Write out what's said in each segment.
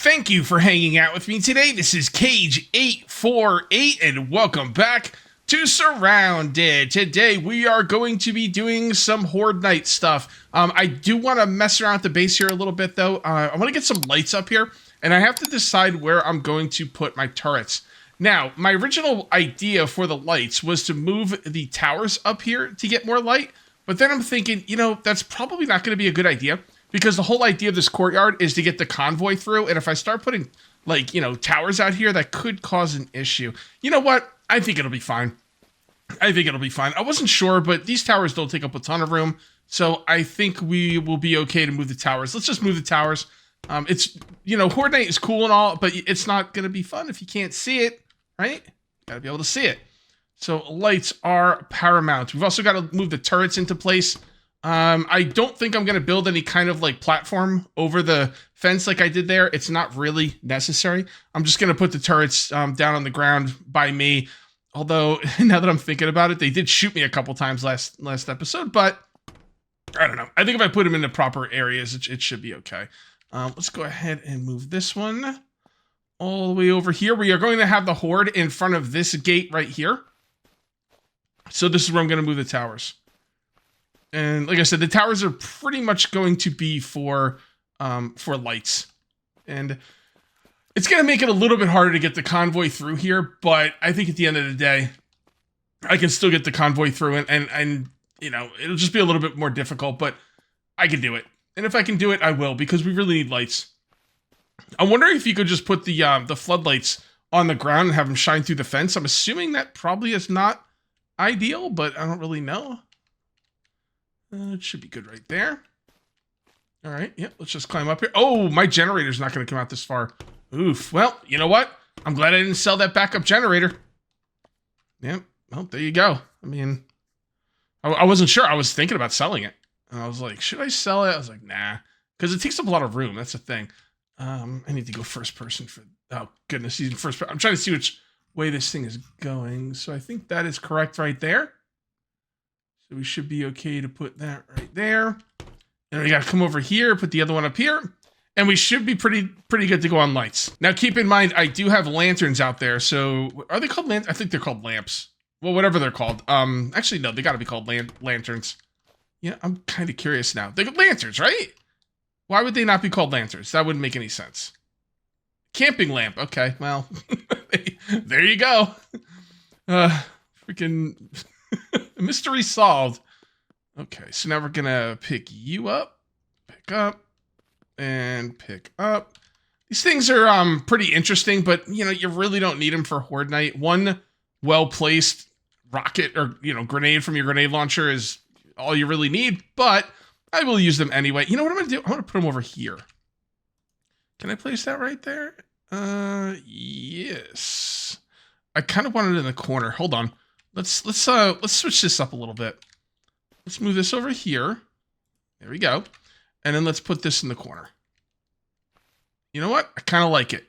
Thank you for hanging out with me today. This is Cage848 and welcome back to SurrounDead. Today we are going to be doing some Horde Night stuff. I do want to mess around with the base here a little bit though. I want to get some lights up here and I have to decide where I'm going to put my turrets. Now, my original idea for the lights was to move the towers up here to get more light, but then I'm thinking, you know, that's probably not going to be a good idea. Because the whole idea of this courtyard is to get the convoy through, and if I start putting, like, you know, towers out here, that could cause an issue. You know what? I think it'll be fine. I think it'll be fine. I wasn't sure, but these towers don't take up a ton of room, so I think we will be okay to move the towers. Let's just move the towers. It's, you know, Horde Night is cool and all, but it's not going to be fun if you can't see it, right? Got to be able to see it. So lights are paramount. We've also got to move the turrets into place. I don't think I'm going to build any kind of like platform over the fence like I did there. It's not really necessary. I'm just going to put the turrets down on the ground by me. Although, now that I'm thinking about it, they did shoot me a couple times last episode, but I don't know. I think if I put them in the proper areas, it should be okay. Let's go ahead and move this one all the way over here. We are going to have the Horde in front of this gate right here. So this is where I'm going to move the towers. And like I said, the towers are pretty much going to be for lights. And it's going to make it a little bit harder to get the convoy through here, but I think at the end of the day, I can still get the convoy through and you know, it'll just be a little bit more difficult, but I can do it. And if I can do it, I will, because we really need lights. I'm wondering if you could just put the floodlights on the ground and have them shine through the fence. I'm assuming that probably is not ideal, but I don't really know. It should be good right there. All right, yep, let's just climb up here. Oh, my generator's not going to come out this far. Oof. Well, you know what? I'm glad I didn't sell that backup generator. Yep, well, there you go. I mean, I wasn't sure. I was thinking about selling it. And I was like, should I sell it? I was like, nah, because it takes up a lot of room. That's the thing. I need to go first person for, oh, goodness, he's in first person. I'm trying to see which way this thing is going. So I think that is correct right there. So we should be okay to put that right there. And we got to come over here, put the other one up here. And we should be pretty good to go on lights. Now, keep in mind, I do have lanterns out there. So are they called lanterns? I think they're called lamps. Well, whatever they're called. Actually, no, they got to be called lanterns. Yeah, I'm kind of curious now. They're lanterns, right? Why would they not be called lanterns? That wouldn't make any sense. Camping lamp. Okay, well, there you go. Freaking... Mystery solved. Okay, so now we're gonna pick you up, and pick up. These things are pretty interesting, but you know, you really don't need them for Horde Night. One well-placed rocket or, you know, grenade from your grenade launcher is all you really need, but I will use them anyway. You know what I'm gonna do? I'm gonna put them over here. Can I place that right there? Yes. I kind of want it in the corner. Hold on. Let's switch this up a little bit. Let's move this over here. There we go. And then let's put this in the corner. You know what? I kind of like it.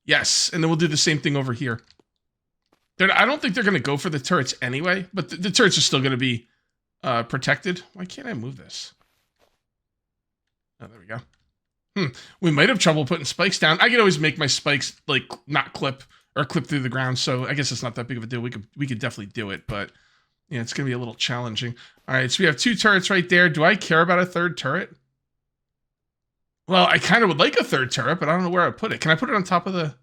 Yes. And then we'll do the same thing over here. I don't think they're going to go for the turrets anyway, but the turrets are still going to be protected. Why can't I move this? Oh, there we go. We might have trouble putting spikes down. I can always make my spikes, like, not clip or clip through the ground, so I guess it's not that big of a deal. We could definitely do it, but yeah, it's gonna be a little challenging. All right, so we have two turrets right there. Do I care about a third turret? Well, I kind of would like a third turret, but I don't know where I put it. Can I put it on top of the?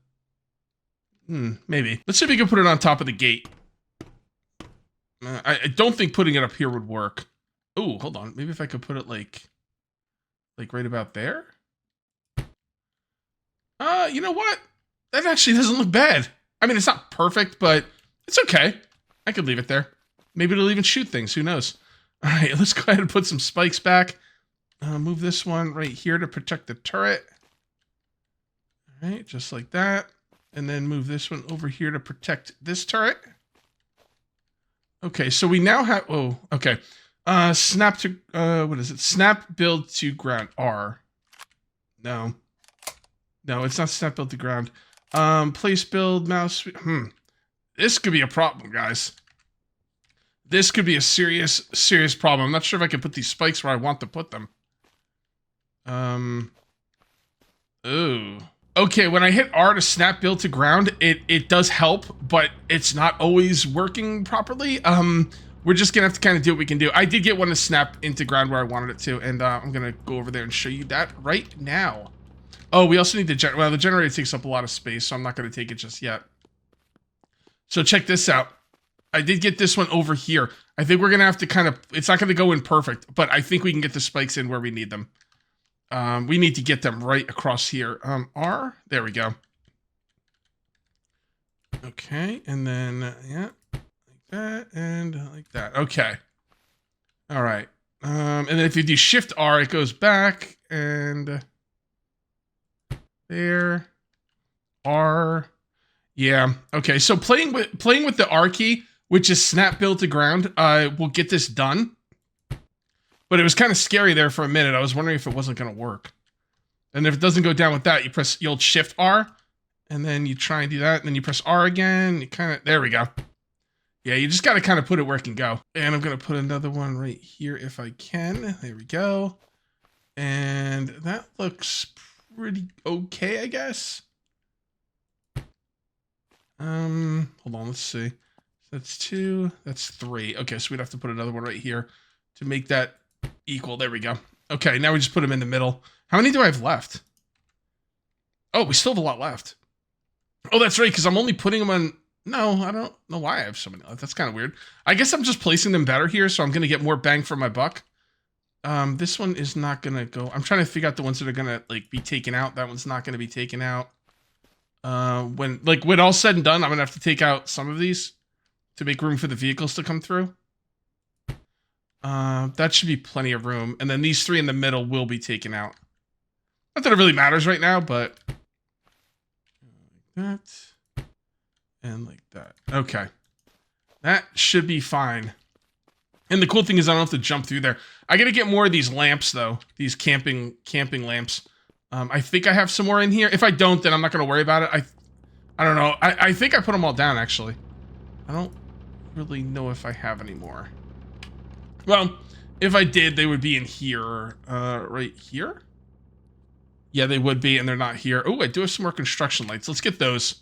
Maybe. Let's see if we can put it on top of the gate. I don't think putting it up here would work. Oh, hold on. Maybe if I could put it like right about there. You know what? That actually doesn't look bad. I mean, it's not perfect, but it's okay. I could leave it there. Maybe it'll even shoot things. Who knows? All right, let's go ahead and put some spikes back. Move this one right here to protect the turret. All right, just like that. And then move this one over here to protect this turret. Okay, so we now have... Oh, okay. Snap to... what is it? Snap build to ground. R. No. No, it's not snap build to ground. Place build mouse. This could be a problem, guys. This could be a serious problem. I'm not sure if I can put these spikes where I want to put them. Ooh. Okay, when I hit R to snap build to ground, it does help, but it's not always working properly. We're just gonna have to kind of do what we can do. I did get one to snap into ground where I wanted it to, and I'm gonna go over there and show you that right now. Oh, we also need the well, the generator takes up a lot of space, so I'm not gonna take it just yet. So check this out. I did get this one over here. I think we're gonna have to kind of, it's not gonna go in perfect, but I think we can get the spikes in where we need them. We need to get them right across here. R, there we go. Okay, and then, yeah, like that, and like that. Okay. All right. And then if you do Shift R, it goes back, and there, R, yeah. Okay, so playing with the R key, which is snap build to ground, will get this done. But it was kind of scary there for a minute. I was wondering if it wasn't going to work. And if it doesn't go down with that, you press, you'll Shift R, and then you try and do that, and then you press R again. You kind of, there we go. Yeah, you just got to kind of put it where it can go. And I'm going to put another one right here if I can. There we go. And that looks pretty okay, I guess. Hold on, let's see. That's 2, that's 3. Okay, so we'd have to put another one right here to make that equal. There we go. Okay, now we just put them in the middle. How many do I have left? Oh, we still have a lot left. Oh, that's right, because I'm only putting them on... No, I don't know why I have so many left. That's kind of weird. I guess I'm just placing them better here, so I'm going to get more bang for my buck. This one is not going to go... I'm trying to figure out the ones that are going to like be taken out. That one's not going to be taken out. When all said and done, I'm going to have to take out some of these to make room for the vehicles to come through. That should be plenty of room. And then these 3 in the middle will be taken out. Not that it really matters right now, but... like that. And like that. Okay. That should be fine. And the cool thing is I don't have to jump through there. I gotta get more of these lamps, though. These camping lamps. I think I have some more in here. If I don't, then I'm not gonna worry about it. I don't know. I think I put them all down, actually. I don't really know if I have any more. Well, if I did, they would be in here. Right here? Yeah, they would be, and they're not here. Oh, I do have some more construction lights. Let's get those.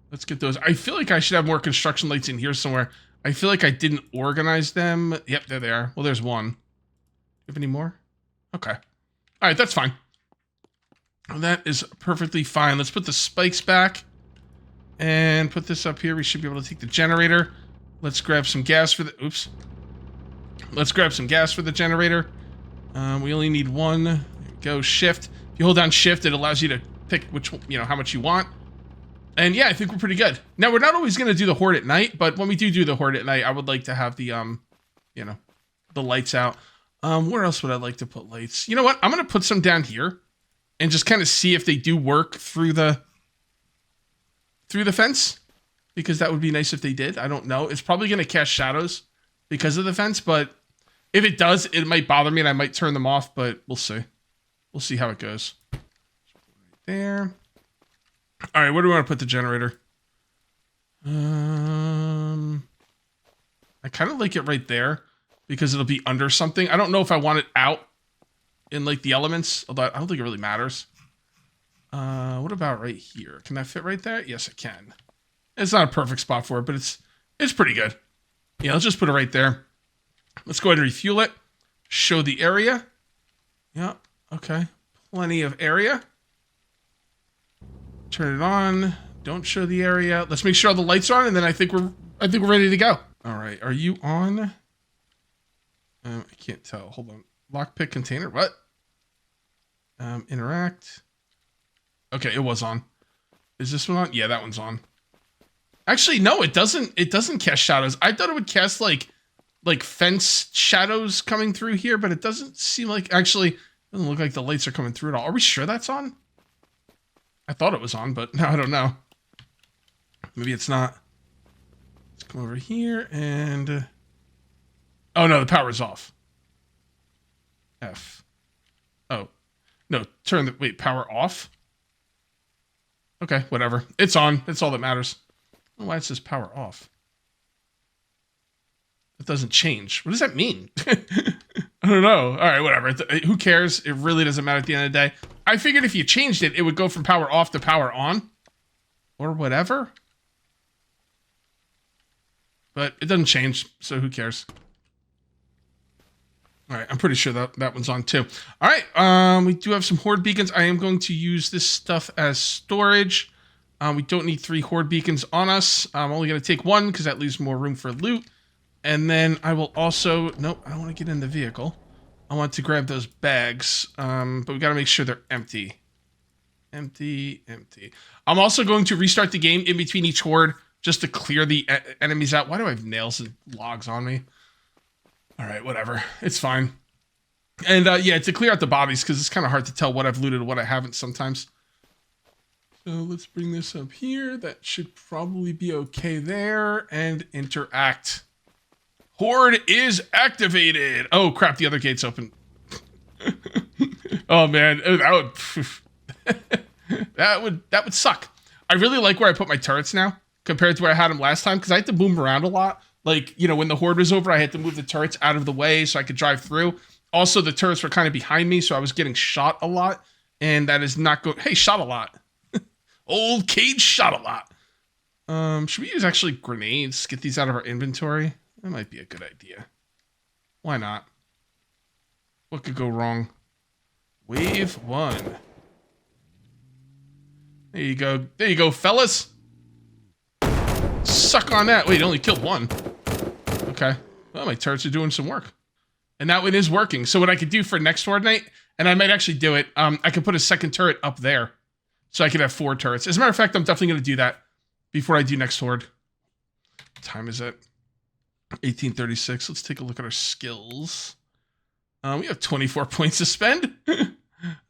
Let's get those. I feel like I should have more construction lights in here somewhere. I feel like I didn't organize them. Yep, there they are. Well, there's one. You have any more? Okay. All right, that's fine. That is perfectly fine. Let's put the spikes back and put this up here. We should be able to take the generator. Let's grab some gas for the... Oops. Let's grab some gas for the generator. We only need one. There we go. Shift. If you hold down Shift, it allows you to pick which, how much you want. And yeah, I think we're pretty good. Now, we're not always going to do the horde at night, but when we do the horde at night, I would like to have the, the lights out. Where else would I like to put lights? You know what? I'm going to put some down here and just kind of see if they do work through the fence, because that would be nice if they did. I don't know. It's probably going to cast shadows because of the fence, but if it does, it might bother me and I might turn them off, but we'll see. We'll see how it goes. Right there. All right, where do we want to put the generator? I kind of like it right there because it'll be under something. I don't know if I want it out in like the elements, although I don't think it really matters. What about right here? Can that fit right there? Yes, it can. It's not a perfect spot for it, but it's pretty good. Yeah, let's just put it right there. Let's go ahead and refuel it. Show the area. Yeah, okay. Plenty of area. Turn it on. Don't show the area. Let's make sure all the lights are on, and then I think we're ready to go. All right, are you on? I can't tell. Hold on. Lockpick container. What? Interact. Okay, it was on. Is this one on? Yeah, that one's on. Actually, no, it doesn't. It doesn't cast shadows. I thought it would cast like fence shadows coming through here, but it doesn't seem like. Actually, it doesn't look like the lights are coming through at all. Are we sure that's on? I thought it was on, but now I don't know. Maybe it's not. Let's come over here and... Oh, no, the power's off. F. Oh. No, turn the... Wait, power off? Okay, whatever. It's on. That's all that matters. I don't know why it says power off. It doesn't change. What does that mean? I don't know. All right, whatever. Who cares? It really doesn't matter at the end of the day. I figured if you changed it, it would go from power off to power on. Or whatever. But it doesn't change, so who cares? All right, I'm pretty sure that one's on too. All right, we do have some horde beacons. I am going to use this stuff as storage. We don't need 3 horde beacons on us. I'm only going to take 1 because that leaves more room for loot. And then I will also... Nope, I don't want to get in the vehicle. I want to grab those bags, but we got to make sure they're empty. Empty. I'm also going to restart the game in between each horde just to clear the enemies out. Why do I have nails and logs on me? All right, whatever. It's fine. And yeah, to clear out the bodies because it's kind of hard to tell what I've looted and what I haven't sometimes. So let's bring this up here. That should probably be okay there. And interact. Horde is activated. Oh crap! The other gate's open. Oh man, that would suck. I really like where I put my turrets now compared to where I had them last time because I had to boom around a lot. Like, you know, when the horde was over, I had to move the turrets out of the way so I could drive through. Also, the turrets were kind of behind me, so I was getting shot a lot, and that is not good. Hey, shot a lot. Old Cage shot a lot. Should we use actually grenades? Get these out of our inventory. That might be a good idea. Why not? What could go wrong? Wave 1. There you go. There you go, fellas. Suck on that. Wait, it only killed 1. Okay. Well, my turrets are doing some work. And that one is working. So what I could do for next horde night, and I might actually do it, I could put a second turret up there. So I could have 4 turrets. As a matter of fact, I'm definitely going to do that before I do next horde. What time is it? 1836. Let's take a look at our skills. We have 24 points to spend.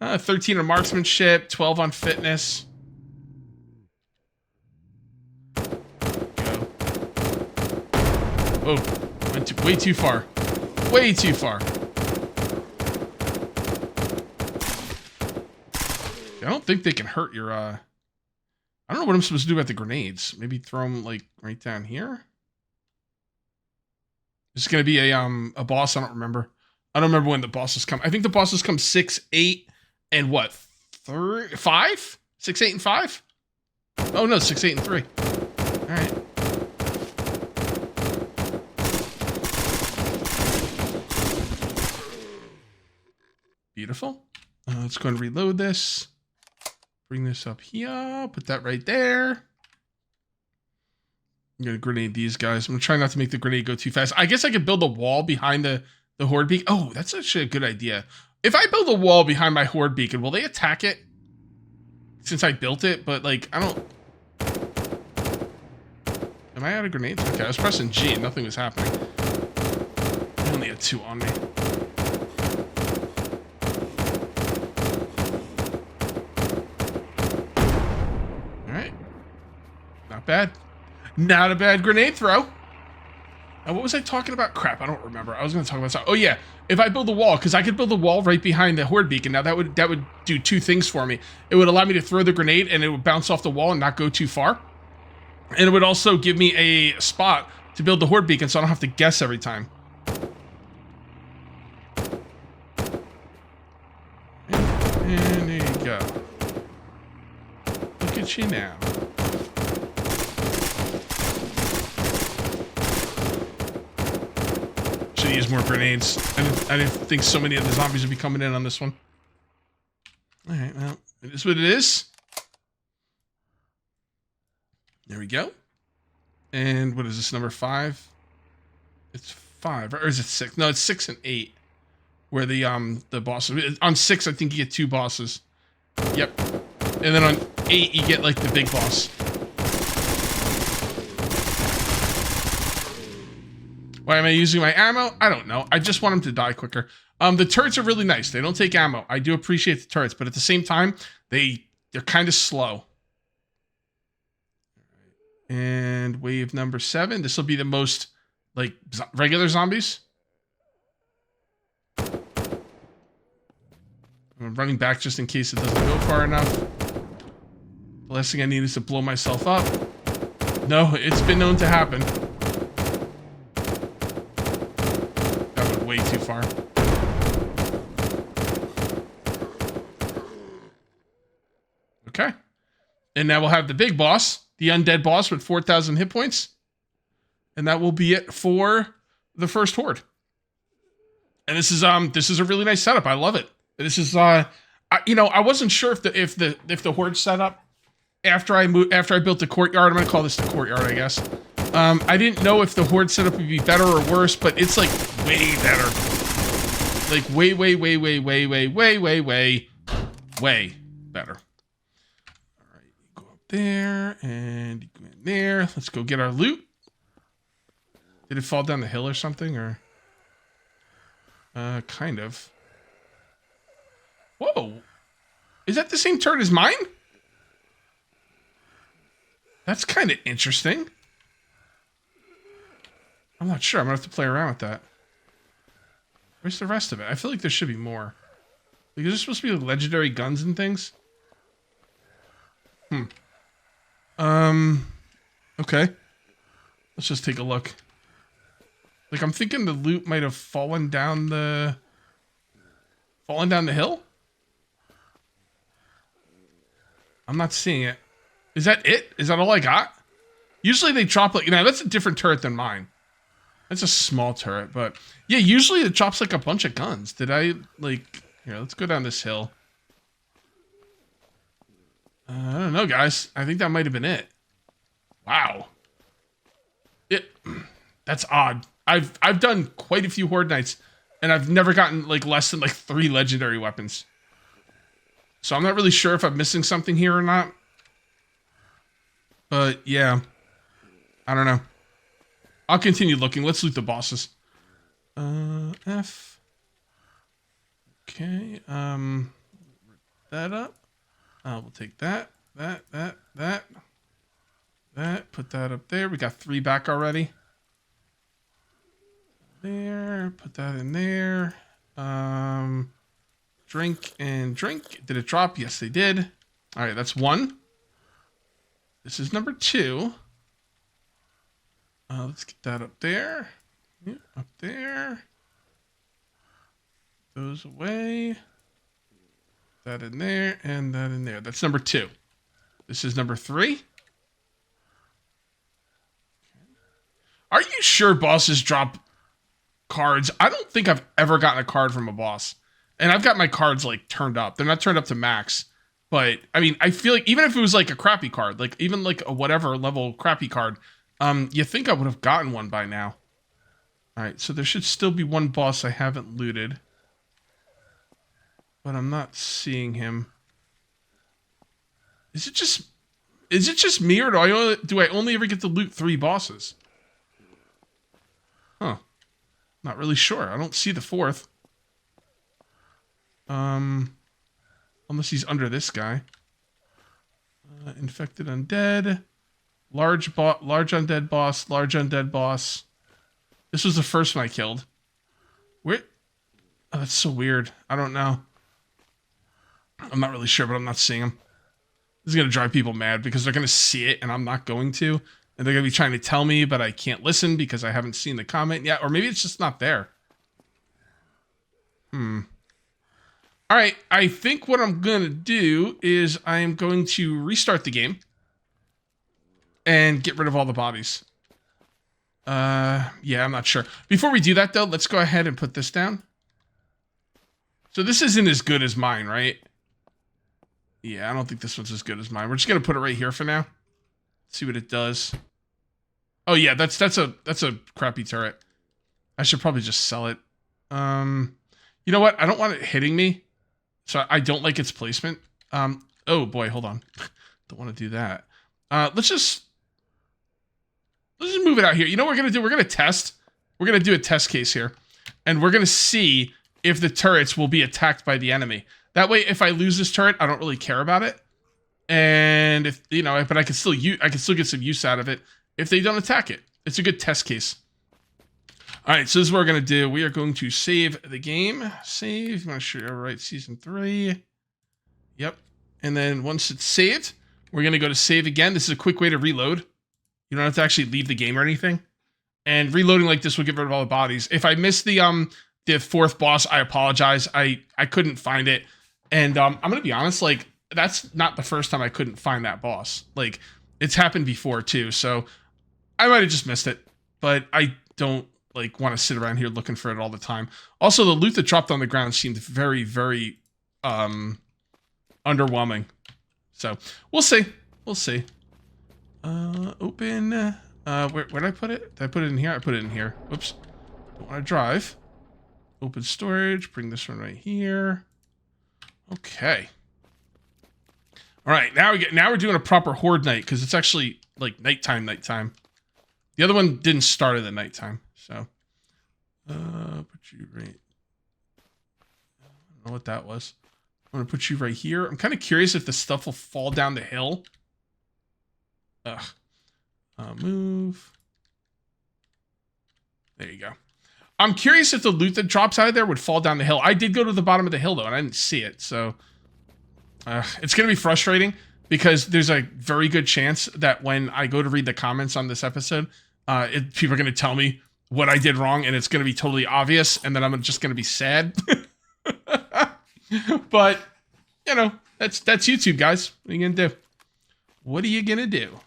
13 on marksmanship, 12 on fitness. Oh, went way too far. Way too far. I don't think they can hurt your, I don't know what I'm supposed to do about the grenades. Maybe throw them, like, right down here? It's going to be a boss. I don't remember. I don't remember when the bosses come. I think the bosses come 6, 8, and what? 5? 6, 8, and 5? Oh, no, 6, 8, and 3. All right. Beautiful. Let's go and reload this. Bring this up here. Put that right there. I'm going to grenade these guys. I'm going to try not to make the grenade go too fast. I guess I could build a wall behind the horde beacon. Oh, that's actually a good idea. If I build a wall behind my horde beacon, will they attack it? Since I built it, but like, I don't... Am I out of grenades? Okay, I was pressing G and nothing was happening. I only had 2 on me. Alright. Not bad. Not a bad grenade throw. Now, what was I talking about? Crap, I don't remember. I was going to talk about something. Oh, yeah. If I build a wall, because I could build a wall right behind the horde beacon. Now, that would do 2 things for me. It would allow me to throw the grenade, and it would bounce off the wall and not go too far. And it would also give me a spot to build the horde beacon, so I don't have to guess every time. And there you go. Look at you now. Should use more grenades. I didn't think so many of the zombies would be coming in on this one. Alright, well, it is what it is. There we go. And what is this, number 5? It's 5, or is it 6? No, it's 6 and 8. Where the bosses. On 6, I think you get 2 bosses. Yep. And then on 8, you get, like, the big boss. Why am I using my ammo? I don't know. I just want them to die quicker. The turrets are really nice. They don't take ammo. I do appreciate the turrets, but at the same time, they're kind of slow. And wave number 7. This will be the most, like, regular zombies. I'm running back just in case it doesn't go far enough. The last thing I need is to blow myself up. No, it's been known to happen. That went way too far. Okay. And now we'll have the big boss, the undead boss with 4,000 hit points. And that will be it for the first horde. And this is a really nice setup. I love it. This is I wasn't sure if the horde setup after I built the courtyard. I'm gonna call this the courtyard, I guess. I didn't know if the horde setup would be better or worse, but it's like way better. Like way better. All right, go up there and go in there. Let's go get our loot. Did it fall down the hill or something, or? Kind of. Whoa. Is that the same turret as mine? That's kind of interesting. I'm not sure. I'm going to have to play around with that. Where's the rest of it? I feel like there should be more. Like, is there supposed to be like legendary guns and things? Okay. Let's just take a look. Like, I'm thinking the loot might have fallen down the hill? I'm not seeing it. Is that it? Is that all I got? Usually they drop like, that's a different turret than mine. That's a small turret, but yeah, usually it drops like a bunch of guns. Did I like, here, let's go down this hill. I don't know, guys. I think that might have been it. Wow. That's odd. I've done quite a few horde nights, and I've never gotten like less than like 3 legendary weapons. So I'm not really sure if I'm missing something here or not. But yeah, I don't know. I'll continue looking. Let's loot the bosses. F. Okay. That up. We'll take that. Put that up there. We got 3 back already. There, put that in there. Drink and drink. Did it drop? Yes, they did. All right, that's 1. This is number 2. Let's get that up there. Yeah, up there. Those away. That in there and that in there. That's number 2. This is number 3. Are you sure bosses drop cards? I don't think I've ever gotten a card from a boss. And I've got my cards like turned up. They're not turned up to max. But I mean, I feel like even if it was like a crappy card, like even like a whatever level crappy card, you think I would have gotten one by now. All right, so there should still be one boss I haven't looted. But I'm not seeing him. Is it just me, or do I only ever get to loot 3 bosses? Huh. Not really sure. I don't see the 4th. Unless he's under this guy. Infected undead. Large undead boss. Large undead boss. This was the first one I killed. Where? Oh, that's so weird. I don't know. I'm not really sure, but I'm not seeing him. This is going to drive people mad because they're going to see it and I'm not going to. And they're going to be trying to tell me, but I can't listen because I haven't seen the comment yet. Or maybe it's just not there. All right, I think what I'm going to do is I'm going to restart the game and get rid of all the bodies. Yeah, I'm not sure. Before we do that, though, let's go ahead and put this down. So this isn't as good as mine, right? Yeah, I don't think this one's as good as mine. We're just going to put it right here for now. See what it does. Oh, yeah, that's a crappy turret. I should probably just sell it. You know what? I don't want it hitting me. So I don't like its placement. Oh boy, hold on. Don't want to do that. Let's just move it out here. You know what we're going to do? We're going to test. We're going to do a test case here. And we're going to see if the turrets will be attacked by the enemy. That way, if I lose this turret, I don't really care about it. And if, but I can still get some use out of it if they don't attack it. It's a good test case. All right, so this is what we're going to do. We are going to save the game. Save. I'm not sure. All right, season 3. Yep. And then once it's saved, we're going to go to save again. This is a quick way to reload. You don't have to actually leave the game or anything. And reloading like this will get rid of all the bodies. If I missed the 4th boss, I apologize. I couldn't find it. And I'm going to be honest, like, that's not the first time I couldn't find that boss. Like, it's happened before too, so I might have just missed it, but I don't like want to sit around here looking for it all the time. Also, the loot that dropped on the ground seemed very, very underwhelming. So we'll see. We'll see. Open. Where did I put it? Did I put it in here? I put it in here. Whoops. Don't want to drive. Open storage. Bring this one right here. Okay. All right. Now we're doing a proper horde night because it's actually like nighttime. The other one didn't start at the nighttime. So, put you right. I don't know what that was. I'm gonna put you right here. I'm kind of curious if the stuff will fall down the hill. Ugh. Move. There you go. I'm curious if the loot that drops out of there would fall down the hill. I did go to the bottom of the hill, though, and I didn't see it. So it's going to be frustrating because there's a very good chance that when I go to read the comments on this episode, people are going to tell me what I did wrong, and it's going to be totally obvious, and then I'm just going to be sad. But, you know, that's YouTube, guys. What are you going to do? What are you going to do?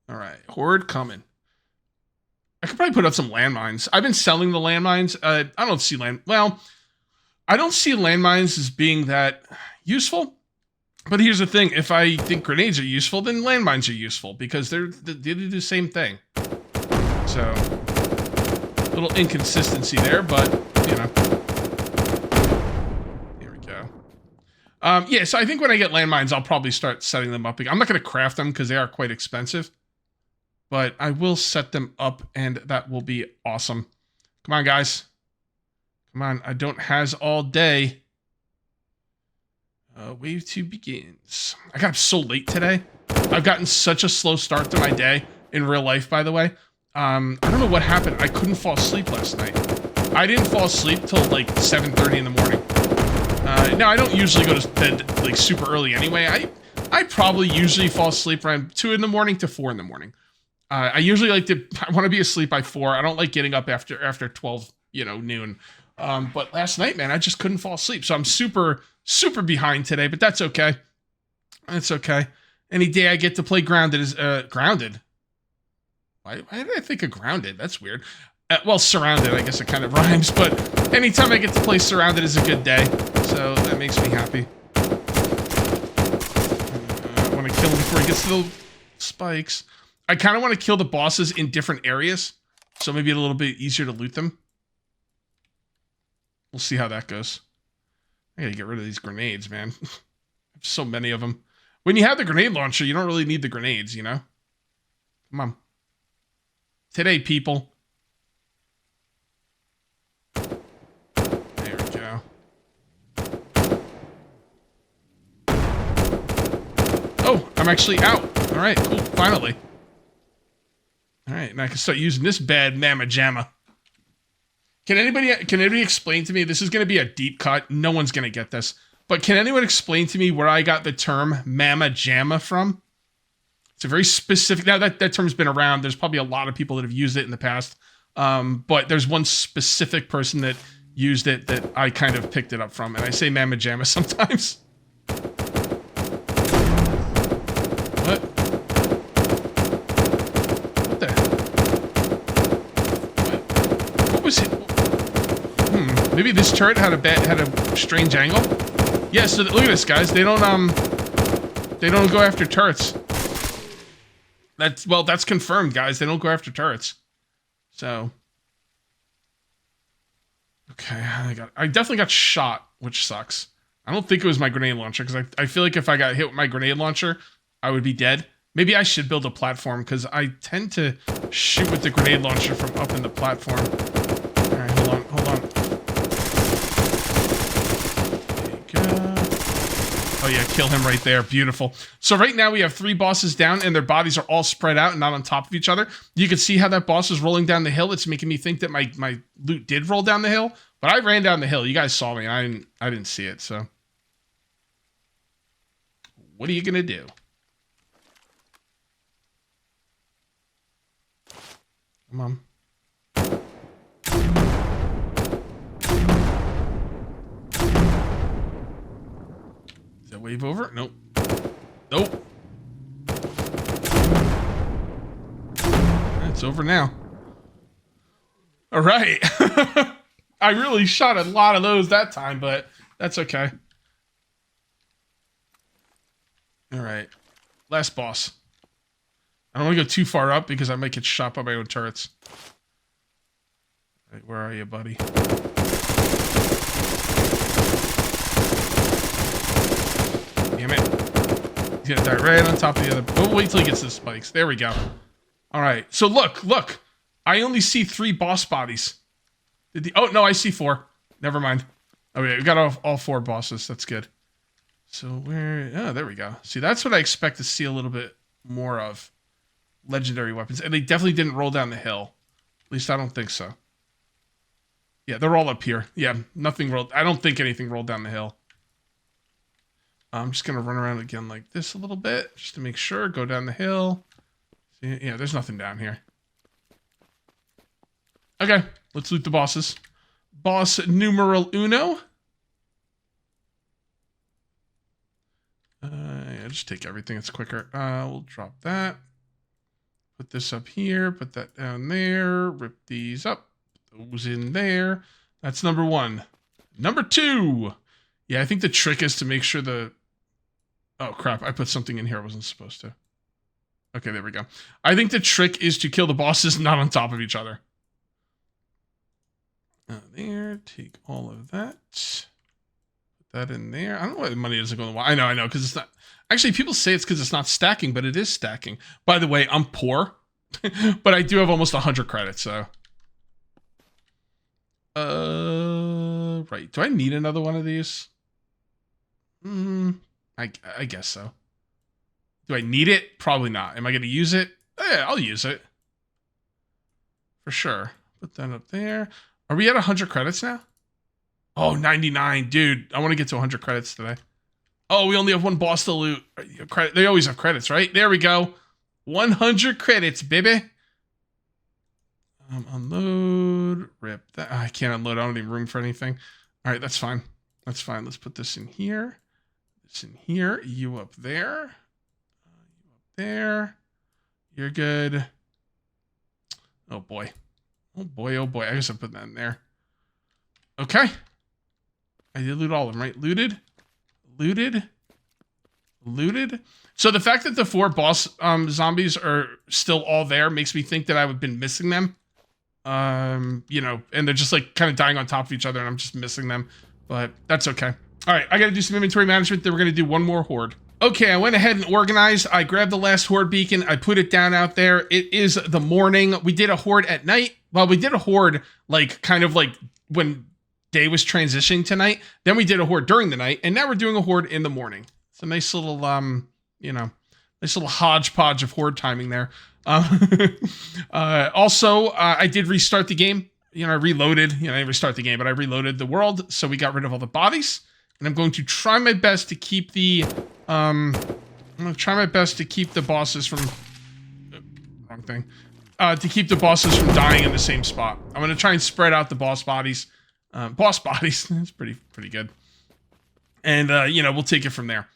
All right, horde coming. I could probably put up some landmines. I've been selling the landmines. I don't see I don't see landmines as being that useful. But here's the thing: if I think grenades are useful, then landmines are useful because they do the same thing. So, a little inconsistency there, but you know. Here we go. Yeah, so I think when I get landmines, I'll probably start setting them up. I'm not going to craft them because they are quite expensive. But I will set them up, and that will be awesome. Come on, guys. Come on. I don't has all day. Wave 2 begins. I got up so late today. I've gotten such a slow start to my day in real life, by the way. I don't know what happened. I couldn't fall asleep last night. I didn't fall asleep till like 7:30 in the morning. Now, I don't usually go to bed like super early anyway. I probably usually fall asleep around 2 in the morning to 4 in the morning. I usually I want to be asleep by 4. I don't like getting up after 12, noon. But last night, man, I just couldn't fall asleep. So I'm super, super behind today, but that's okay. It's okay. Any day I get to play Grounded is, Grounded. Why did I think of Grounded? That's weird. Well, Surrounded, I guess it kind of rhymes, but anytime I get to play Surrounded is a good day. So that makes me happy. I want to kill him before he gets to the spikes. I kind of want to kill the bosses in different areas, so maybe it's a little bit easier to loot them. We'll see how that goes. I gotta get rid of these grenades, man. So many of them. When you have the grenade launcher, you don't really need the grenades, you know? Come on. Today, people. There we go. Oh, I'm actually out. All right, cool. Finally. All right, and I can start using this bad mamma jamma. Can anybody explain to me? This is going to be a deep cut. No one's going to get this. But can anyone explain to me where I got the term mamma jamma from? It's a very specific... Now, that term's been around. There's probably a lot of people that have used it in the past. But there's one specific person that used it that I kind of picked it up from. And I say mamma jamma sometimes. What? What the... What was it? Maybe this turret had a strange angle. Yeah, so look at this, guys. They don't go after turrets. That's confirmed, guys. They don't go after turrets. So, okay, I definitely got shot, which sucks. I don't think it was my grenade launcher because I feel like if I got hit with my grenade launcher, I would be dead. Maybe I should build a platform because I tend to shoot with the grenade launcher from up in the platform. All right, hold on. Oh yeah, kill him right there. Beautiful. So right now we have 3 bosses down and their bodies are all spread out and not on top of each other. You can see how that boss is rolling down the hill. It's making me think that my loot did roll down the hill, but I ran down the hill. You guys saw me. I didn't see it. So what are you gonna do? Come on. wave over? Nope. Nope. It's over now. All right. I really shot a lot of those that time, but that's okay. All right. Last boss. I don't want to go too far up because I might get shot by my own turrets. All right, where are you, buddy? Damn it. He's gonna die right on top of the other. We'll wait till he gets the spikes. There we go. All right. So look. I only see 3 boss bodies. Oh, no, I see 4. Never mind. Okay, we got all 4 bosses. That's good. So where... Oh, there we go. See, that's what I expect to see a little bit more of. Legendary weapons. And they definitely didn't roll down the hill. At least I don't think so. Yeah, they're all up here. Yeah, nothing rolled... I don't think anything rolled down the hill. I'm just going to run around again like this a little bit. Just to make sure. Go down the hill. See, yeah, there's nothing down here. Okay, let's loot the bosses. Boss numeral uno. Yeah, just take everything. It's quicker. We'll drop that. Put this up here. Put that down there. Rip these up. Those in there. That's number 1. Number 2. Yeah, I think the trick is to make sure the... Oh, crap. I put something in here I wasn't supposed to. Okay, there we go. I think the trick is to kill the bosses not on top of each other. There, take all of that. Put that in there. I don't know why the money doesn't go in the wall. I know, because it's not... Actually, people say it's because it's not stacking, but it is stacking. By the way, I'm poor, but I do have almost 100 credits, so... Right. Do I need another one of these? I guess so. Do I need it? Probably not. Am I going to use it? Yeah, I'll use it. For sure. Put that up there. Are we at 100 credits now? Oh, 99. Dude, I want to get to 100 credits today. Oh, we only have 1 boss to loot. They always have credits, right? There we go. 100 credits, baby. Unload. Rip that. I can't unload. I don't need room for anything. All right, that's fine. That's fine. Let's put this in here. This in here. You up there. You up there. You're good. Oh, boy. Oh boy, oh boy. I guess I put that in there. Okay. I did loot all of them, right? Looted. So the fact that the 4 boss zombies are still all there makes me think that I've been missing them. You know, and they're just like kind of dying on top of each other and I'm just missing them. But that's okay. All right, I got to do some inventory management. Then we're going to do 1 more horde. Okay, I went ahead and organized. I grabbed the last horde beacon. I put it down out there. It is the morning. We did a horde at night. Well, we did a horde like kind of like when day was transitioning to night. Then we did a horde during the night, and now we're doing a horde in the morning. It's a nice little you know, nice little hodgepodge of horde timing there. Also, I did restart the game. You know, I reloaded. You know, I didn't restart the game, but I reloaded the world, so we got rid of all the bodies. And I'm going to try my best to keep the I'm going to try my best to keep the bosses from wrong thing. To keep the bosses from dying in the same spot. I'm going to try and spread out the boss bodies. It's pretty good. And, you know, we'll take it from there.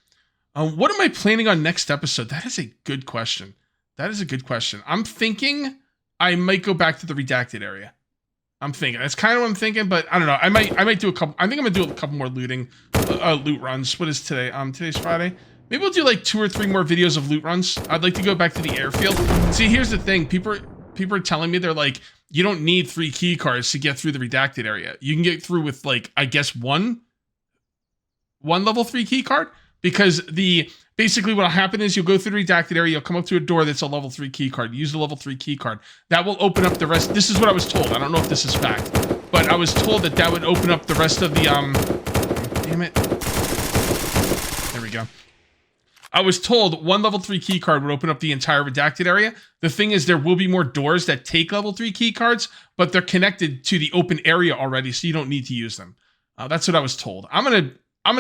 What am I planning on next episode? That is a good question. I'm thinking I might go back to the redacted area. That's kind of what I'm thinking, but I don't know. I might do a couple. I think I'm going to do a couple more loot runs. What is today? Today's Friday. Maybe we'll do like 2 or 3 more videos of loot runs. I'd like to go back to the airfield. See, here's the thing. People are telling me, they're like, you don't need 3 key cards to get through the redacted area. You can get through with like, I guess one level 3 key card, because basically what'll happen is you'll go through the redacted area, you'll come up to a door that's a level 3 key card. Use the level 3 key card. That will open up the rest. This is what I was told. I don't know if this is fact, but I was told that would open up the rest of the damn it. There we go. I was told 1 level 3 key card would open up the entire redacted area. The thing is, there will be more doors that take level 3 key cards, but they're connected to the open area already, so you don't need to use them. That's what I was told. I'm gonna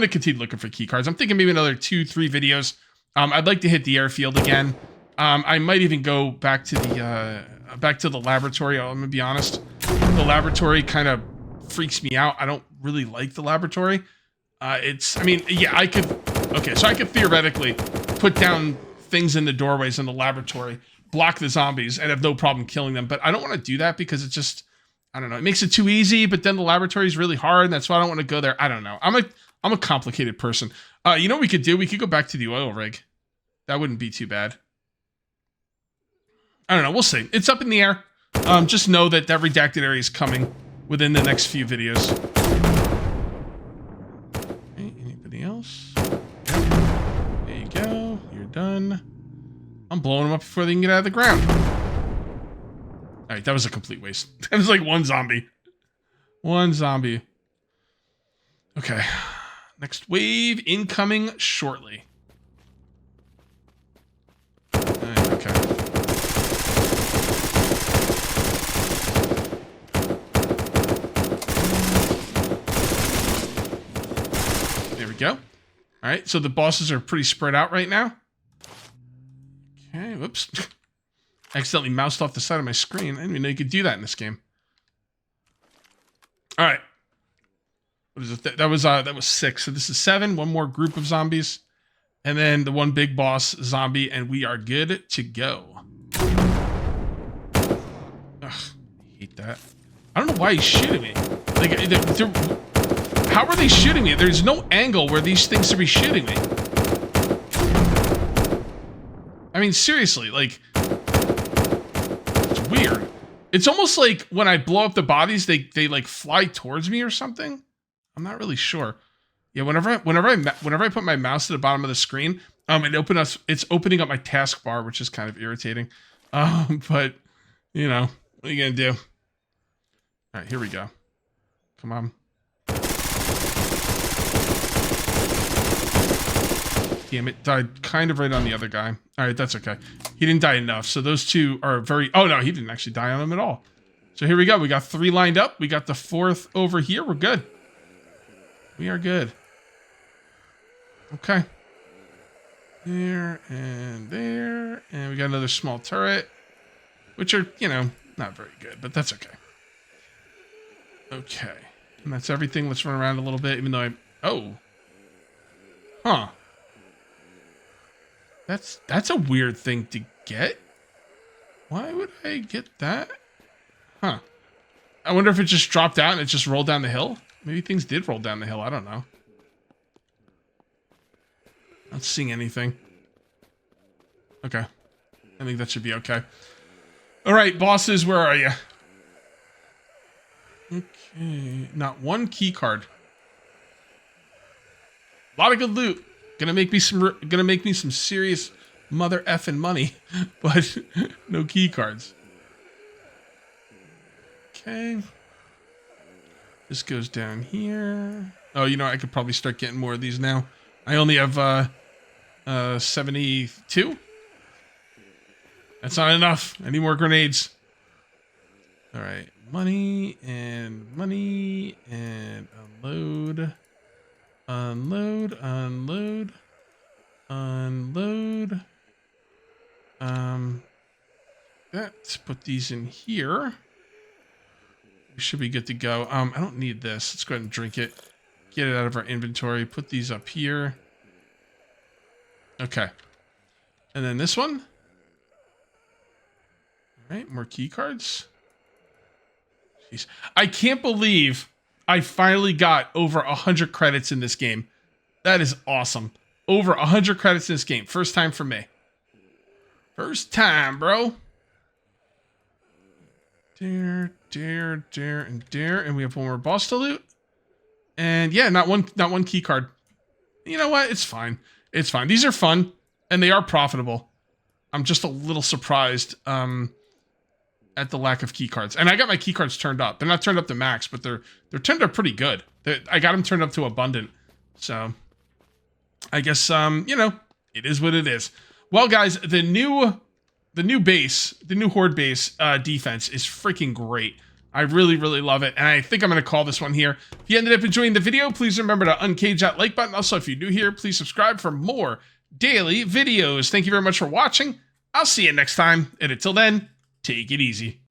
continue looking for key cards. I'm thinking maybe another 2-3 videos. I'd like to hit the airfield again. I might even go back to the laboratory. I'm gonna be honest. The laboratory kind of freaks me out. I don't really like the laboratory. I mean, yeah, I could Okay, so I could theoretically put down things in the doorways in the laboratory, block the zombies, and have no problem killing them. But I don't want to do that because it just, I don't know, it makes it too easy, but then the laboratory is really hard, and that's why I don't want to go there. I don't know. I'm a complicated person. You know what we could do? We could go back to the oil rig. That wouldn't be too bad. I don't know. We'll see. It's up in the air. Just know that that redacted area is coming within the next few videos. Okay, anybody else? Yep. There you go. You're done. I'm blowing them up before they can get out of the ground. All right, that was a complete waste. That was like one zombie. One zombie. Okay. Next wave incoming shortly. All right, okay. There we go. All right, so the bosses are pretty spread out right now. Okay, whoops. I accidentally moused off the side of my screen. I didn't even know you could do that in this game. All right. What is it? That was 6. So this is 7. One more group of zombies. And then the one big boss zombie, and we are good to go. Ugh, I hate that. I don't know why he's shooting me. Like, how are they shooting me? There's no angle where these things should be shooting me. I mean, seriously, like, it's weird. It's almost like when I blow up the bodies, they like fly towards me or something. I'm not really sure. Yeah, whenever I put my mouse at the bottom of the screen, it's opening up my taskbar, which is kind of irritating. But you know, what are you gonna do? All right, here we go. Come on. Damn it, died kind of right on the other guy. All right, that's okay. He didn't die enough, so those two are very... Oh, no, he didn't actually die on him at all. So here we go. We got 3 lined up. We got the 4th over here. We're good. We are good. Okay. There and there. And we got another small turret, which are, you know, not very good, but that's okay. Okay. And that's everything. Let's run around a little bit, even though Oh. Huh. That's a weird thing to get. Why would I get that? Huh. I wonder if it just dropped out and it just rolled down the hill. Maybe things did roll down the hill. I don't know. Not seeing anything. Okay. I think that should be okay. All right, bosses, where are you? Okay. Not one key card. A lot of good loot. Gonna make me some serious mother effing money, but no key cards. Okay. This goes down here. Oh, you know, I could probably start getting more of these now. I only have 72. That's not enough. I need more grenades. All right, money and unload. Unload. Let's put these in here. We should be good to go. I don't need this. Let's go ahead and drink it. Get it out of our inventory. Put these up here. Okay. And then this one. All right, more key cards. Jeez. I can't believe I finally got over 100 credits in this game. That is awesome. Over 100 credits in this game. First time for me. First time, bro. Dare, and dare. And we have one more boss to loot. And yeah, not one key card. You know what? It's fine. It's fine. These are fun. And they are profitable. I'm just a little surprised at the lack of key cards. And I got my key cards turned up. They're not turned up to max, but they're turned up pretty good. I got them turned up to abundant. So I guess you know, it is what it is. Well, guys, the new horde base defense is freaking great. I really, really love it. And I think I'm going to call this one here. If you ended up enjoying the video, please remember to uncage that like button. Also, if you're new here, please subscribe for more daily videos. Thank you very much for watching. I'll see you next time. And until then, take it easy.